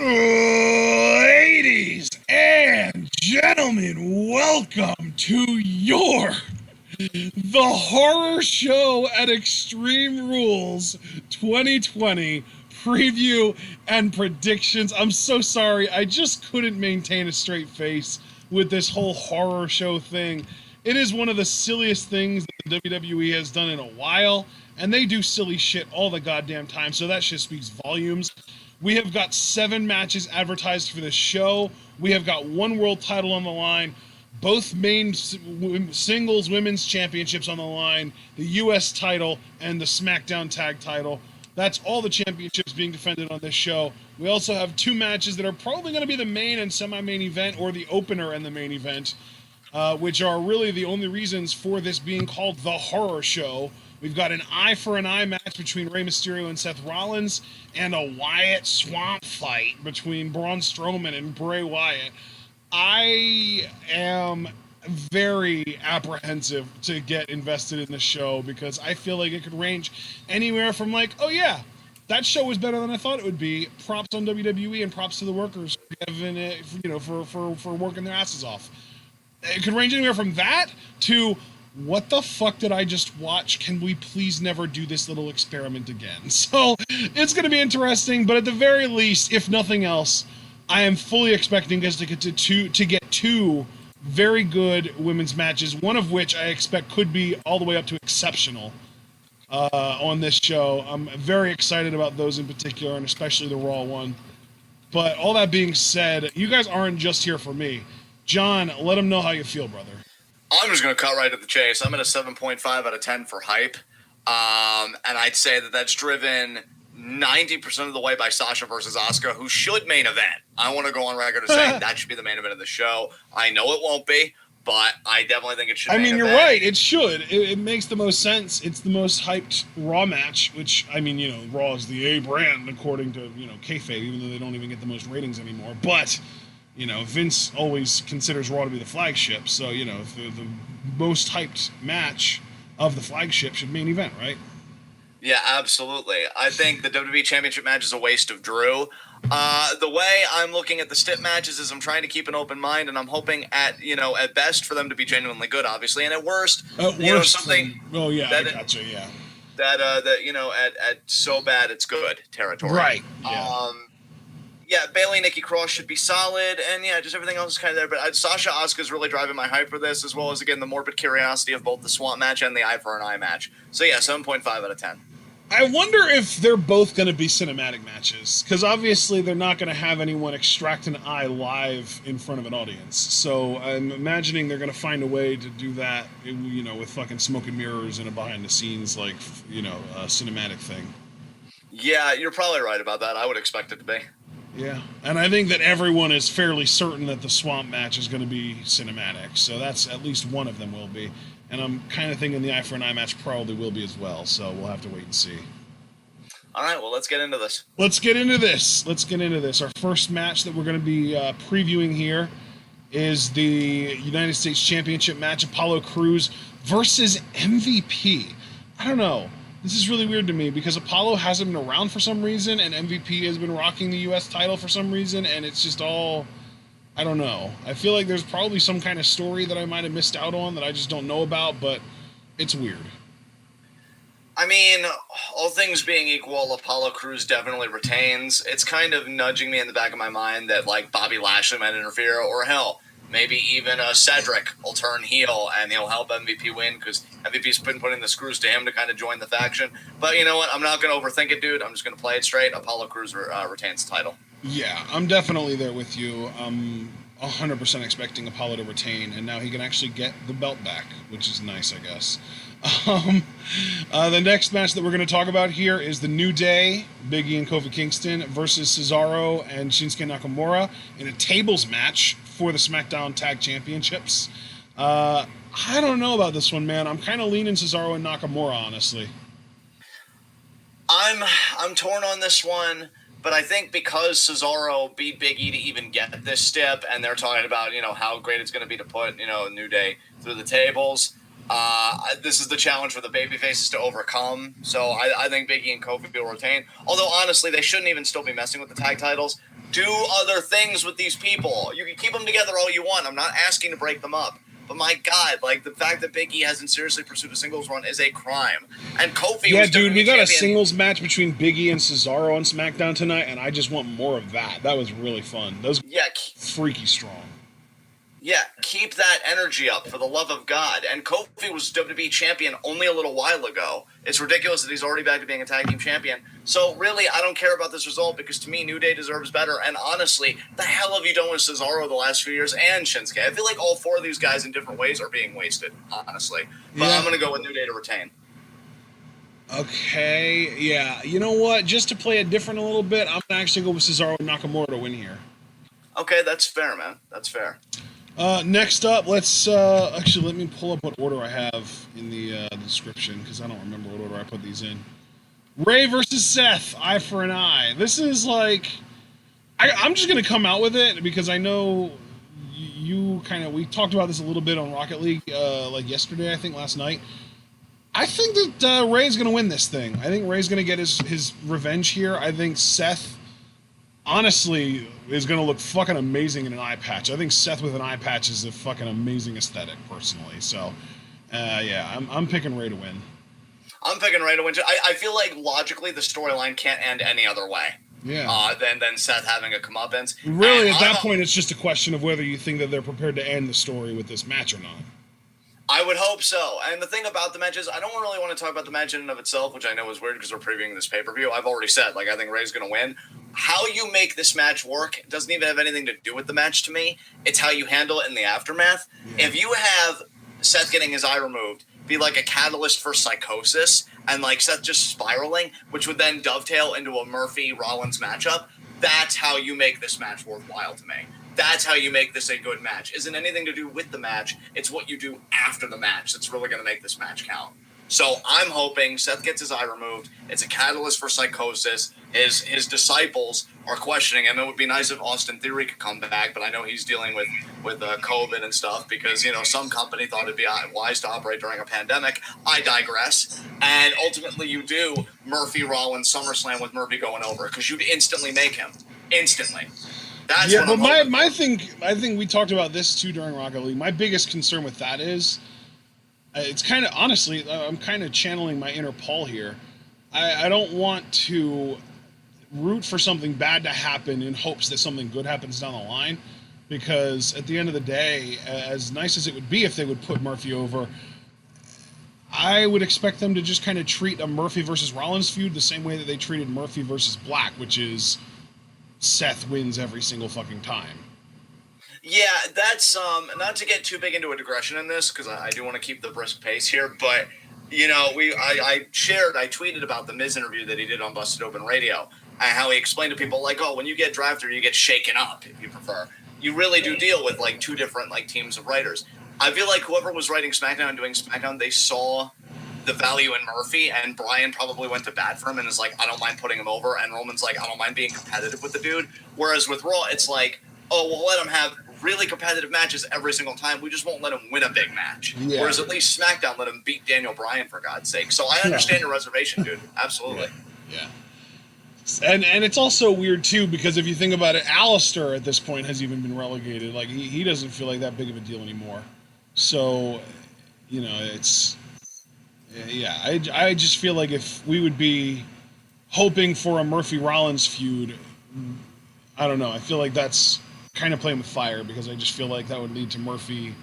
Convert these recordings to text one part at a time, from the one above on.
Ladies and gentlemen, welcome to the horror show at Extreme Rules 2020 preview and predictions. I'm so sorry, I just couldn't maintain a straight face with this whole horror show thing. It is one of the silliest things that the WWE has done in a while, and they do silly shit all the goddamn time, so that shit speaks volumes. We have got 7 matches advertised for this show. We have got 1 world title on the line, both main singles women's championships on the line, the US title and the SmackDown tag title. That's all the championships being defended on this show. We also have 2 matches that are probably going to be the main and semi-main event, or the opener and the main event, which are really the only reasons for this being called the horror show. We've got an eye for an eye match between Rey Mysterio and Seth Rollins, and a Wyatt swamp fight between Braun Strowman and Bray Wyatt. I am very apprehensive to get invested in the show because I feel like it could range anywhere from like, oh yeah, that show was better than I thought it would be. Props on WWE and props to the workers for giving it, for working their asses off. It could range anywhere from that to, what the fuck did I just watch? Can we please never do this little experiment again? So it's going to be interesting, but at the very least, if nothing else, I am fully expecting us to get two very good women's matches, one of which I expect could be all the way up to exceptional on this show. I'm very excited about those in particular, and especially the Raw one. But all that being said, you guys aren't just here for me. John, let them know how you feel, brother. I'm just going to cut right to the chase. I'm at a 7.5 out of 10 for hype. And I'd say that that's driven 90% of the way by Sasha versus Asuka, who should main event. I want to go on record as saying that should be the main event of the show. I know it won't be, but I definitely think it should. I mean, you're right. It should. It makes the most sense. It's the most hyped Raw match, which, I mean, Raw is the A brand, according to, kayfabe, even though they don't even get the most ratings anymore. But Vince always considers Raw to be the flagship, so, the most hyped match of the flagship should main event, right? Yeah, absolutely. I think the WWE Championship match is a waste of Drew. The way I'm looking at the stip matches is I'm trying to keep an open mind, and I'm hoping at best for them to be genuinely good, obviously, and at worst, something. Oh yeah, I gotcha. Yeah. That at so bad it's good territory. Right. Yeah. Yeah, Bayley, Nikki Cross should be solid, and yeah, just everything else is kind of there. But Sasha Asuka is really driving my hype for this, as well as, again, the morbid curiosity of both the swamp match and the eye for an eye match. So yeah, 7.5 out of 10. I wonder if they're both going to be cinematic matches, because obviously they're not going to have anyone extract an eye live in front of an audience. So I'm imagining they're going to find a way to do that, with fucking smoke and mirrors and a behind the scenes, a cinematic thing. Yeah, you're probably right about that. I would expect it to be. Yeah, and I think that everyone is fairly certain that the swamp match is going to be cinematic, so that's at least one of them will be. And I'm kind of thinking the eye for an eye match probably will be as well, so we'll have to wait and see. All right, well, let's get into this. Let's get into this. Our first match that we're going to be previewing here is the United States Championship match, Apollo Crews versus MVP. I don't know. This is really weird to me because Apollo hasn't been around for some reason, and MVP has been rocking the U.S. title for some reason, and it's just all, I don't know. I feel like there's probably some kind of story that I might have missed out on that I just don't know about, but it's weird. I mean, all things being equal, Apollo Crews definitely retains. It's kind of nudging me in the back of my mind that, Bobby Lashley might interfere, or hell, maybe even Cedric will turn heel and he'll help MVP win because MVP's been putting the screws to him to kind of join the faction. But you know what? I'm not going to overthink it, dude. I'm just going to play it straight. Apollo Crews retains the title. Yeah, I'm definitely there with you. I'm 100% expecting Apollo to retain, and now he can actually get the belt back, which is nice, I guess. The next match that we're going to talk about here is the New Day, Big E and Kofi Kingston versus Cesaro and Shinsuke Nakamura in a tables match for the SmackDown Tag Championships. I don't know about this one, man. I'm kind of leaning Cesaro and Nakamura, honestly. I'm torn on this one, but I think because Cesaro beat Big E to even get this step, and they're talking about how great it's going to be to put New Day through the tables. This is the challenge for the babyfaces to overcome. So I think Big E and Kofi will retain. Although, honestly, they shouldn't even still be messing with the tag titles. Do other things with these people. You can keep them together all you want. I'm not asking to break them up. But my God, like, the fact that Big E hasn't seriously pursued a singles run is a crime. And Kofi yeah, was dude, we got champion. a singles match between Big E and Cesaro on SmackDown tonight, and I just want more of that. That was really fun. Those freaky strong. Yeah, keep that energy up, for the love of God. And Kofi was WWE champion only a little while ago. It's ridiculous that he's already back to being a tag team champion. So really, I don't care about this result, because to me, New Day deserves better. And honestly, the hell have you done with Cesaro the last few years and Shinsuke? I feel like all four of these guys in different ways are being wasted, honestly. But I'm going to go with New Day to retain. Okay, yeah. You know what? Just to play it different a little bit, I'm going to actually go with Cesaro and Nakamura to win here. Okay, that's fair, man. That's fair. Next up, let's actually let me pull up what order I have in the description, because I don't remember what order I put these in. Ray versus Seth, eye for an eye. This is like, I'm just gonna come out with it because I know you we talked about this a little bit on Rocket League like yesterday, I think last night. I think that Ray's gonna win this thing. I think Ray's gonna get his revenge here. I think Seth, honestly, is going to look fucking amazing in an eye patch. I think Seth with an eye patch is a fucking amazing aesthetic, personally. So, yeah, I'm picking Ray to win. I'm picking Ray to win, too. I feel like, logically, the storyline can't end any other way. Yeah. Than Seth having a comeuppance. Really, at that point, it's just a question of whether you think that they're prepared to end the story with this match or not. I would hope so. And the thing about the match is, I don't really want to talk about the match in and of itself, which I know is weird because we're previewing this pay-per-view. I've already said, I think Ray's going to win. How you make this match work doesn't even have anything to do with the match to me. It's how you handle it in the aftermath. Yeah. If you have Seth getting his eye removed be like a catalyst for psychosis and Seth just spiraling, which would then dovetail into a Murphy-Rollins matchup, that's how you make this match worthwhile to me. That's how you make this a good match. Isn't anything to do with the match. It's what you do after the match that's really going to make this match count. So I'm hoping Seth gets his eye removed. It's a catalyst for psychosis. His disciples are questioning him. It would be nice if Austin Theory could come back, but I know he's dealing with COVID and stuff because, some company thought it'd be wise to operate during a pandemic. I digress. And ultimately you do Murphy-Rollins SummerSlam with Murphy going over because you'd instantly make him. Instantly. That's yeah, but my thing, I think we talked about this too during Rocket League. My biggest concern with that is, it's kind of, honestly, I'm kind of channeling my inner Paul here. I don't want to root for something bad to happen in hopes that something good happens down the line, because at the end of the day, as nice as it would be if they would put Murphy over, I would expect them to just kind of treat a Murphy versus Rollins feud the same way that they treated Murphy versus Black, which is Seth wins every single fucking time. Yeah, that's not to get too big into a digression in this because I do want to keep the brisk pace here, but I tweeted about the Miz interview that he did on Busted Open Radio and how he explained to people when you get drafted, you get shaken up if you prefer. You really do deal with two different teams of writers. I feel like whoever was writing SmackDown and doing SmackDown, they saw the value in Murphy, and Brian probably went to bat for him and is I don't mind putting him over, and Roman's I don't mind being competitive with the dude. Whereas with Raw, it's we'll let him have really competitive matches every single time. We just won't let him win a big match. Yeah. Whereas at least SmackDown let him beat Daniel Bryan, for God's sake. So I understand your reservation, dude. Absolutely. Yeah. And it's also weird, too, because if you think about it, Alistair at this point has even been relegated. He doesn't feel like that big of a deal anymore. So, it's... Yeah, I just feel like if we would be hoping for a Murphy-Rollins feud, I don't know. I feel like that's kind of playing with fire because I just feel like that would lead to Murphy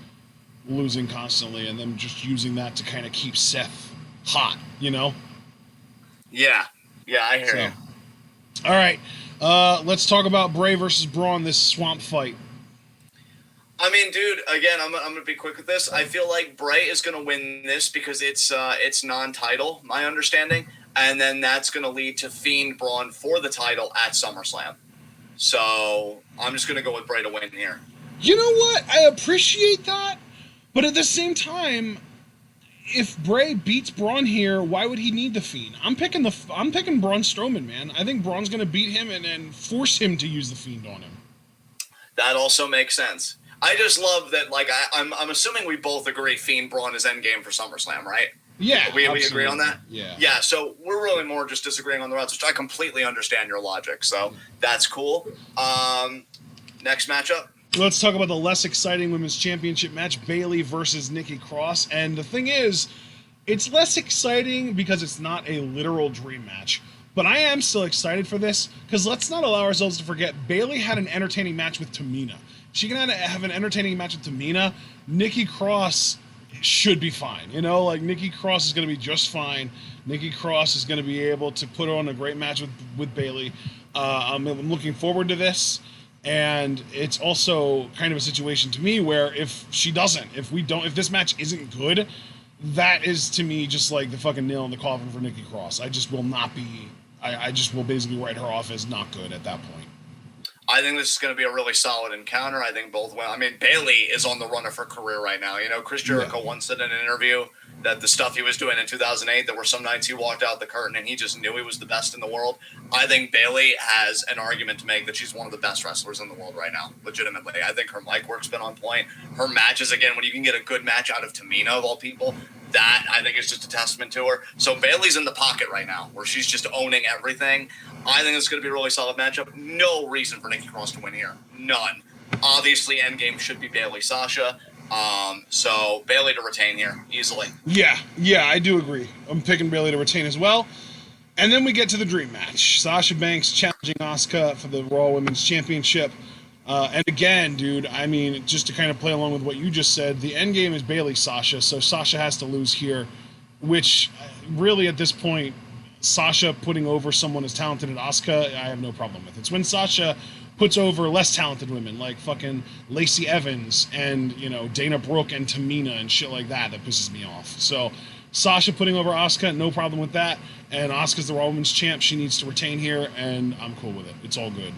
losing constantly and them just using that to kind of keep Seth hot, Yeah. Yeah, I hear you. All right. Let's talk about Bray versus Braun, this swamp fight. I mean, dude, again, I'm going to be quick with this. I feel like Bray is going to win this because it's non-title, my understanding, and then that's going to lead to Fiend Braun for the title at SummerSlam. So I'm just going to go with Bray to win here. You know what? I appreciate that, but at the same time, if Bray beats Braun here, why would he need the Fiend? I'm picking Braun Strowman, man. I think Braun's going to beat him and force him to use the Fiend on him. That also makes sense. I just love that. Like, I'm assuming we both agree Fiend Braun is endgame for SummerSlam, right? Yeah, we agree on that. Yeah. So we're really more just disagreeing on the routes, which I completely understand your logic. So that's cool. Next matchup. Let's talk about the less exciting women's championship match, Bayley versus Nikki Cross. And the thing is, it's less exciting because it's not a literal dream match. But I am still excited for this, because let's not allow ourselves to forget, Bayley had an entertaining match with Tamina. She can have an entertaining match with Tamina. Nikki Cross should be fine. You know, like, Nikki Cross is going to be just fine. Nikki Cross is going to be able to put on a great match with Bayley. I'm looking forward to this. And it's also kind of a situation to me where if this match isn't good, that is to me just like the fucking nail in the coffin for Nikki Cross. I just will basically write her off as not good at that point. I think this is going to be a really solid encounter. I think Bayley is on the run of her career right now. You know, Chris Jericho once said in an interview that the stuff he was doing in 2008, there were some nights he walked out the curtain and he just knew he was the best in the world. I think Bayley has an argument to make that she's one of the best wrestlers in the world right now, legitimately. I think her mic work's been on point. Her matches, again, when you can get a good match out of Tamina, of all people, that I think is just a testament to her. So Bayley's in the pocket right now where she's just owning everything. I think it's going to be a really solid matchup. No reason for Nikki Cross to win here. None. Obviously, endgame should be Bayley Sasha. So Bayley to retain here easily. Yeah, I do agree. I'm picking Bayley to retain as well. And then we get to the dream match. Sasha Banks challenging Asuka for the Raw Women's Championship. And again, dude, I mean, just to kind of play along with what you just said, the end game is Bayley Sasha, so Sasha has to lose here, which really at this point, Sasha putting over someone as talented as Asuka, I have no problem with. It's when Sasha puts over less talented women like fucking Lacey Evans and, you know, Dana Brooke and Tamina and shit like that pisses me off. So Sasha putting over Asuka, no problem with that. And Asuka's the Raw Women's champ. She needs to retain here, and I'm cool with it. It's all good.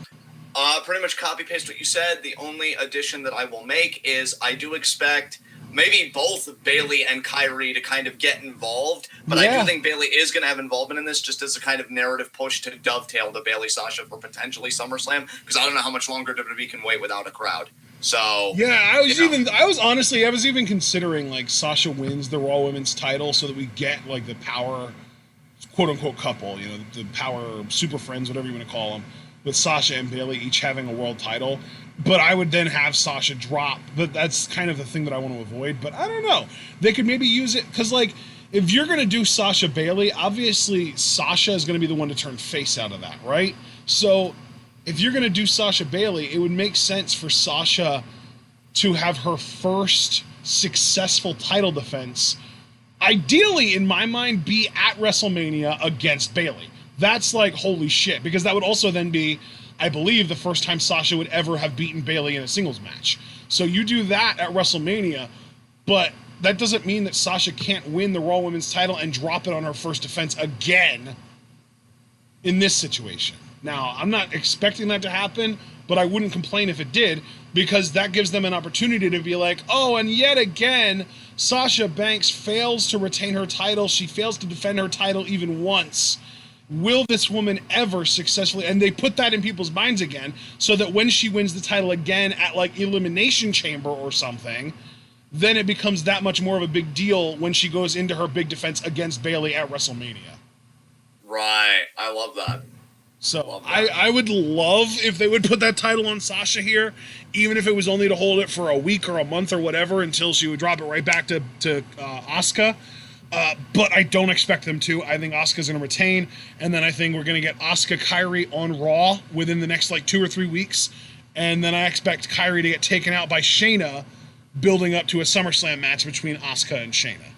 Pretty much copy-paste what you said. The only addition that I will make is I do expect maybe both Bayley and Kyrie to kind of get involved, but I do think Bayley is going to have involvement in this just as a kind of narrative push to dovetail the Bayley Sasha for potentially SummerSlam, because I don't know how much longer WWE can wait without a crowd. So yeah, I was even considering like Sasha wins the Raw Women's title so that we get like the power quote unquote couple, you know, the power super friends, whatever you want to call them, with Sasha and Bayley each having a world title. But I would then have Sasha drop. But that's kind of the thing that I want to avoid. But I don't know. They could maybe use it. Because, like, if you're going to do Sasha Bayley, obviously Sasha is going to be the one to turn face out of that, right? So if you're going to do Sasha Bayley, it would make sense for Sasha to have her first successful title defense, ideally, in my mind, be at WrestleMania against Bayley. That's like, holy shit. Because that would also then be, I believe, the first time Sasha would ever have beaten Bayley in a singles match. So you do that at WrestleMania, but that doesn't mean that Sasha can't win the Raw Women's title and drop it on her first defense again in this situation. Now, I'm not expecting that to happen, but I wouldn't complain if it did, because that gives them an opportunity to be like, oh, and yet again, Sasha Banks fails to retain her title. She fails to defend her title even once. Will this woman ever successfully, and they put that in people's minds again, so that when she wins the title again at like Elimination Chamber or something, then it becomes that much more of a big deal when she goes into her big defense against Bayley at WrestleMania. Right. I love that. So I would love if they would put that title on Sasha here, even if it was only to hold it for a week or a month or whatever until she would drop it right back to Asuka. But I don't expect them to. I think Asuka's going to retain, and then I think we're going to get Asuka Kyrie on Raw within the next like 2 or 3 weeks, and then I expect Kyrie to get taken out by Shayna, building up to a SummerSlam match between Asuka and Shayna.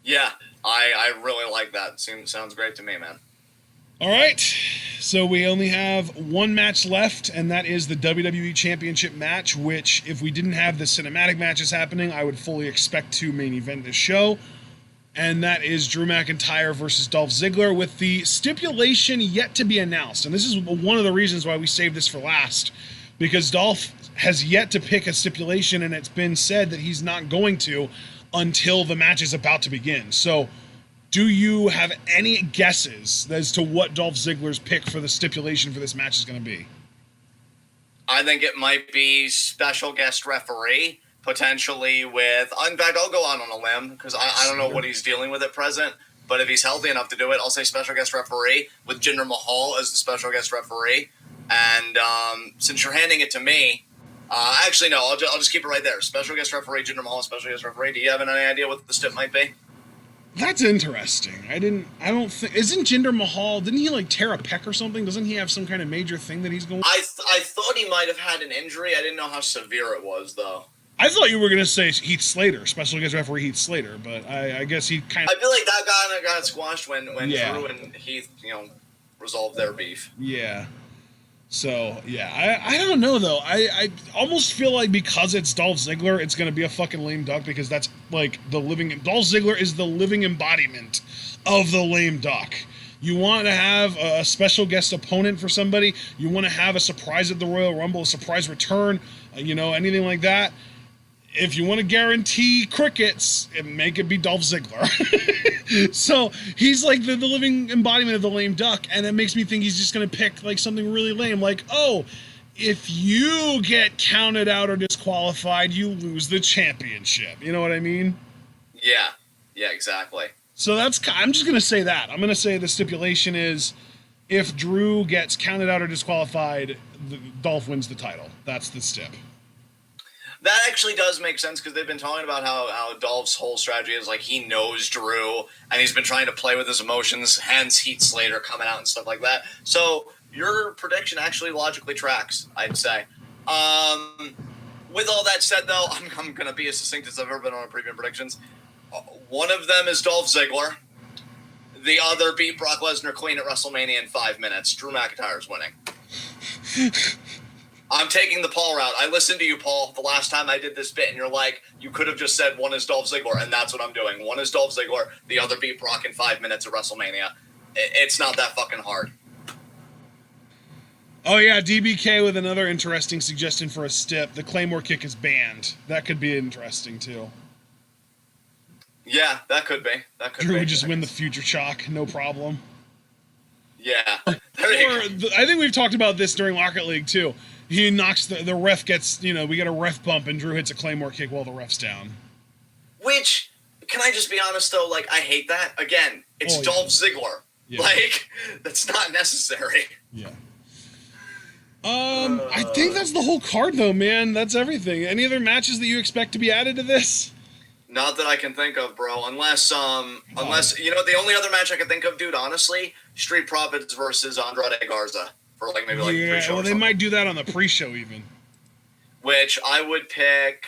Yeah, I really like that. Sounds great to me, man. All right, so we only have one match left, and that is the WWE Championship match, which, if we didn't have the cinematic matches happening, I would fully expect to main event this show. And that is Drew McIntyre versus Dolph Ziggler, with the stipulation yet to be announced. And this is one of the reasons why we saved this for last, because Dolph has yet to pick a stipulation, and it's been said that he's not going to until the match is about to begin. So do you have any guesses as to what Dolph Ziggler's pick for the stipulation for this match is going to be? I think it might be special guest referee, potentially with... In fact, I'll go out on a limb, because I don't know what he's dealing with at present, but if he's healthy enough to do it, I'll say special guest referee with Jinder Mahal as the special guest referee. And since you're handing it to me... actually, no, I'll just keep it right there. Special guest referee, Jinder Mahal, special guest referee. Do you have any idea what the stip might be? That's interesting. I don't think... Isn't Jinder Mahal... Didn't he, like, tear a pec or something? Doesn't he have some kind of major thing that he's going... I thought he might have had an injury. I didn't know how severe it was, though. I thought you were going to say Heath Slater, special guest referee Heath Slater, but I guess he kind of... I feel like that guy got squashed when Drew and Heath, resolved their beef. Yeah. So, yeah, I don't know, though. I almost feel like because it's Dolph Ziggler, it's going to be a fucking lame duck, because that's, like, Dolph Ziggler is the living embodiment of the lame duck. You want to have a special guest opponent for somebody. You want to have a surprise at the Royal Rumble, a surprise return, anything like that. If you want to guarantee crickets, make it be Dolph Ziggler. So he's like the living embodiment of the lame duck, and it makes me think he's just going to pick like something really lame, like, oh, if you get counted out or disqualified, you lose the championship. You know what I mean? Yeah, exactly. So I'm just going to say that. I'm going to say the stipulation is if Drew gets counted out or disqualified, Dolph wins the title. That's the stip. That actually does make sense, because they've been talking about how Dolph's whole strategy is like he knows Drew and he's been trying to play with his emotions, hence Heath Slater coming out and stuff like that. So your prediction actually logically tracks, I'd say. With all that said, though, I'm going to be as succinct as I've ever been on preview predictions. One of them is Dolph Ziggler. The other beat Brock Lesnar clean at WrestleMania in 5 minutes. Drew McIntyre's winning. I'm taking the Paul route. I listened to you, Paul, the last time I did this bit, and you're like, you could have just said one is Dolph Ziggler, and that's what I'm doing. One is Dolph Ziggler, the other beat Brock in 5 minutes at WrestleMania. It's not that fucking hard. Oh, yeah, DBK with another interesting suggestion for a stip. The Claymore kick is banned. That could be interesting, too. Yeah, that could be. Drew would just win the future shock, no problem. Yeah. I think we've talked about this during Rocket League, too. He knocks the ref gets, we get a ref bump, and Drew hits a Claymore kick while the ref's down. Which, can I just be honest, though? Like, I hate that. Again, it's Dolph Ziggler. Yeah. Like, that's not necessary. Yeah. I think that's the whole card, though, man. That's everything. Any other matches that you expect to be added to this? Not that I can think of, bro. Unless the only other match I can think of, dude, honestly, Street Profits versus Andrade Garza for maybe the pre-show. Well, they might do that on the pre-show even. Which I would pick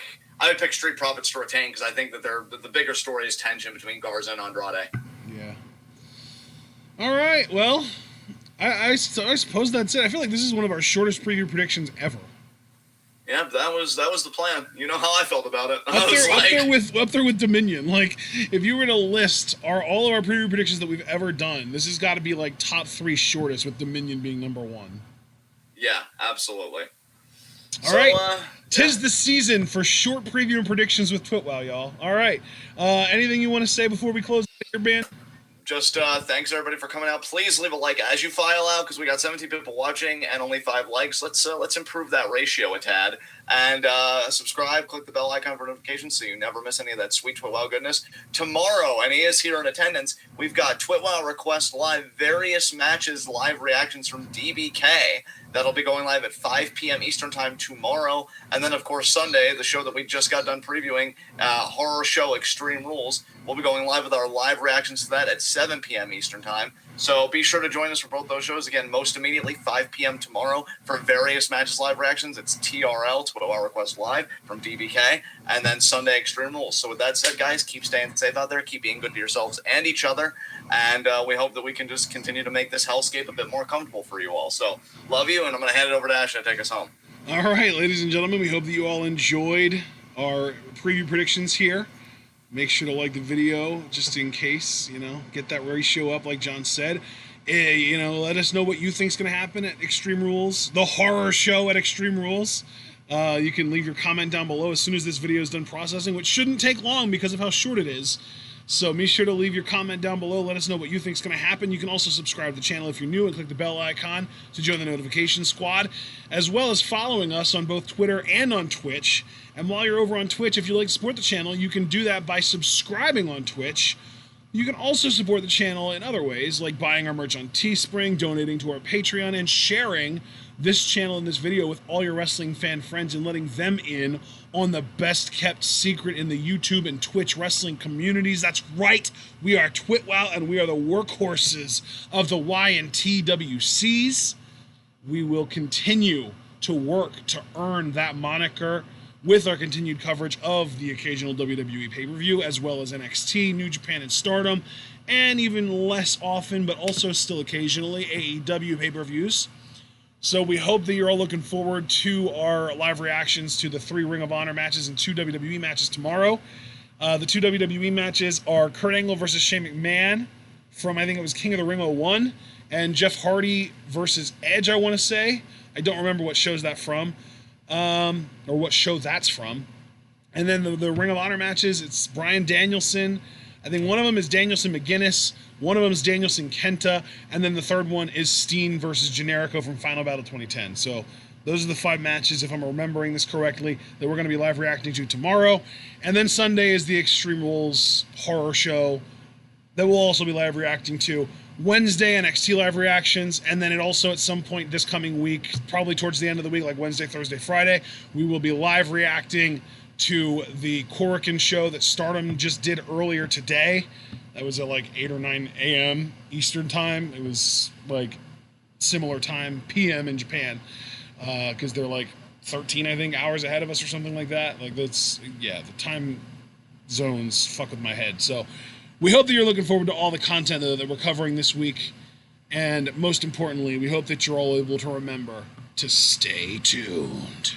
Street Profits to retain, because I think that the bigger story is tension between Garza and Andrade. Yeah. All right. Well, I suppose that's it. I feel like this is one of our shortest preview predictions ever. Yeah, that was the plan. You know how I felt about it. Up there with Dominion. Like, if you were to list all of our preview predictions that we've ever done, this has got to be like top 3 shortest, with Dominion being number 1. Yeah, absolutely. All right, tis the season for short preview and predictions with Twitwell, y'all. All right, anything you want to say before we close your band? Just thanks everybody for coming out. Please leave a like as you file out, because we got 17 people watching and only 5 likes. Let's improve that ratio a tad. And subscribe, click the bell icon for notifications so you never miss any of that sweet Twitwell goodness. Tomorrow, and he is here in attendance, we've got Twitwell Request Live, various matches, live reactions from DBK. That'll be going live at 5 p.m. Eastern Time tomorrow. And then, of course, Sunday, the show that we just got done previewing, Horror Show Extreme Rules. We'll be going live with our live reactions to that at 7 p.m. Eastern Time. So be sure to join us for both those shows. Again, most immediately, 5 p.m. tomorrow for various matches live reactions. It's TRL, Twitwell Request Live, from DBK. And then Sunday, Extreme Rules. So with that said, guys, keep staying safe out there. Keep being good to yourselves and each other. And we hope that we can just continue to make this hellscape a bit more comfortable for you all. So love you, and I'm going to hand it over to Asha to take us home. All right, ladies and gentlemen, we hope that you all enjoyed our preview predictions here. Make sure to like the video just in case, get that ratio up like John said. Let us know what you think is going to happen at Extreme Rules, the horror show at Extreme Rules. You can leave your comment down below as soon as this video is done processing, which shouldn't take long because of how short it is. So be sure to leave your comment down below. Let us know what you think is going to happen. You can also subscribe to the channel if you're new and click the bell icon to join the notification squad, as well as following us on both Twitter and on Twitch. And while you're over on Twitch, if you'd like to support the channel, you can do that by subscribing on Twitch. You can also support the channel in other ways, like buying our merch on Teespring, donating to our Patreon, and sharing this channel and this video with all your wrestling fan friends and letting them in on the best kept secret in the YouTube and Twitch wrestling communities. That's right, we are Twitwow, and we are the workhorses of the YNTWCs. We will continue to work to earn that moniker with our continued coverage of the occasional WWE pay-per-view, as well as NXT, New Japan, and Stardom, and even less often, but also still occasionally, AEW pay-per-views. So we hope that you're all looking forward to our live reactions to the 3 Ring of Honor matches and 2 WWE matches tomorrow. The 2 WWE matches are Kurt Angle versus Shane McMahon from, I think it was King of the Ring 01, and Jeff Hardy versus Edge, I want to say. I don't remember what shows that from. Or what show that's from. And then the Ring of Honor matches, it's Bryan Danielson. I think one of them is Danielson McGuinness, one of them is Danielson Kenta, and then the third one is Steen versus Generico from Final Battle 2010. So those are the 5 matches, if I'm remembering this correctly, that we're going to be live reacting to tomorrow. And then Sunday is the Extreme Rules horror show that we'll also be live reacting to. Wednesday, NXT live reactions, and then it also at some point this coming week, probably towards the end of the week, like Wednesday, Thursday, Friday, we will be live reacting to the Korakuen show that Stardom just did earlier today. That was at like 8 or 9 a.m. Eastern time. It was like similar time, p.m. in Japan, because they're like 13, I think, hours ahead of us or something like that. Like that's, yeah, the time zones fuck with my head. So we hope that you're looking forward to all the content that we're covering this week. And most importantly, we hope that you're all able to remember to stay tuned.